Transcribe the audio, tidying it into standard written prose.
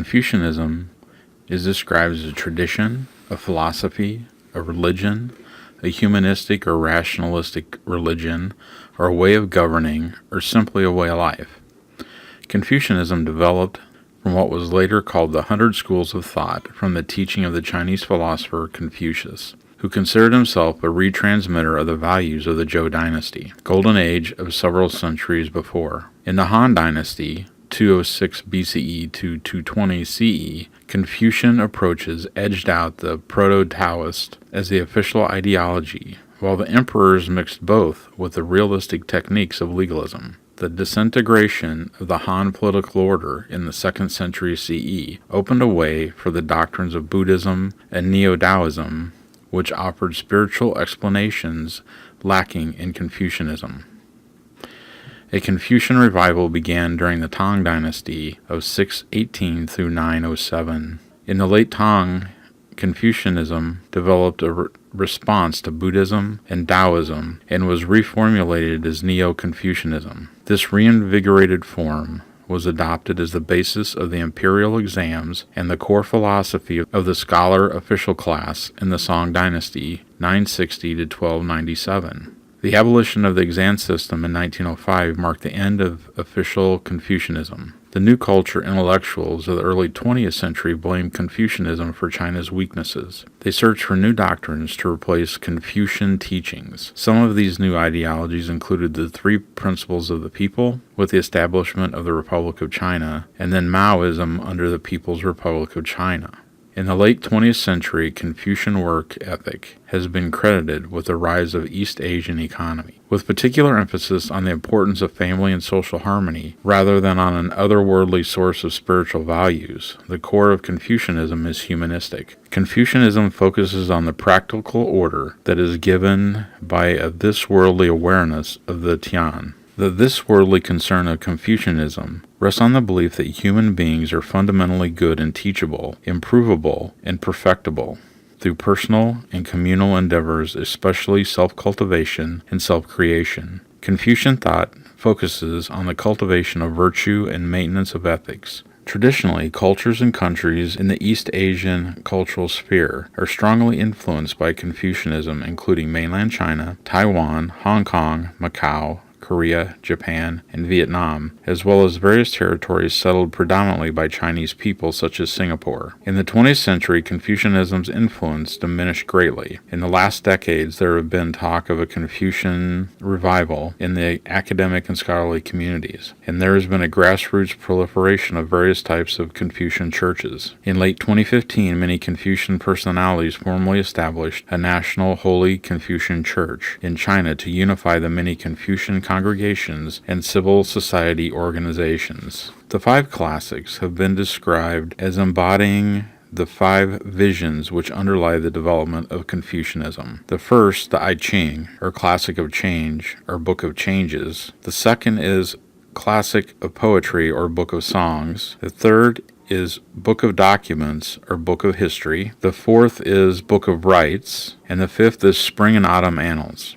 Confucianism is described as a tradition, a philosophy, a religion, a humanistic or rationalistic religion, or a way of governing, or simply a way of life. Confucianism developed from what was later called the 100 Schools of Thought from the teaching of the Chinese philosopher Confucius, who considered himself a retransmitter of the values of the Zhou dynasty, golden age of several centuries before. In the Han dynasty, 206 BCE to 220 CE, Confucian approaches edged out the Proto-Taoist as the official ideology, while the emperors mixed both with the realistic techniques of legalism. The disintegration of the Han political order in the 2nd century CE opened a way for the doctrines of Buddhism and Neo-Taoism, which offered spiritual explanations lacking in Confucianism. A Confucian revival began during the Tang dynasty of 618 through 907. In the late Tang, Confucianism developed a response to Buddhism and Taoism and was reformulated as Neo-Confucianism. This reinvigorated form was adopted as the basis of the imperial exams and the core philosophy of the scholar official class in the Song dynasty, 960 to 1297. The abolition of the exam system in 1905 marked the end of official Confucianism. The new culture intellectuals of the early 20th century blamed Confucianism for China's weaknesses. They searched for new doctrines to replace Confucian teachings. Some of these new ideologies included the 3 principles of the people, with the establishment of the Republic of China, and then Maoism under the People's Republic of China. In the late 20th century, Confucian work ethic has been credited with the rise of East Asian economy, with particular emphasis on the importance of family and social harmony, rather than on an otherworldly source of spiritual values. The core of Confucianism is humanistic. Confucianism focuses on the practical order that is given by a this-worldly awareness of the Tian. The this-worldly concern of Confucianism rests on the belief that human beings are fundamentally good and teachable, improvable, and perfectible through personal and communal endeavors, especially self-cultivation and self-creation. Confucian thought focuses on the cultivation of virtue and maintenance of ethics. Traditionally, cultures and countries in the East Asian cultural sphere are strongly influenced by Confucianism, including mainland China, Taiwan, Hong Kong, Macau, Korea, Japan, and Vietnam, as well as various territories settled predominantly by Chinese people such as Singapore. In the 20th century, Confucianism's influence diminished greatly. In the last decades, there have been talk of a Confucian revival in the academic and scholarly communities, and there has been a grassroots proliferation of various types of Confucian churches. In late 2015, many Confucian personalities formally established a national Holy Confucian Church in China to unify the many Confucian congregations and civil society organizations. The 5 classics have been described as embodying the 5 visions which underlie the development of Confucianism. The first, the I Ching, or Classic of Change, or Book of Changes. The second is Classic of Poetry, or Book of Songs. The third is Book of Documents, or Book of History. The fourth is Book of Rites. And the fifth is Spring and Autumn Annals.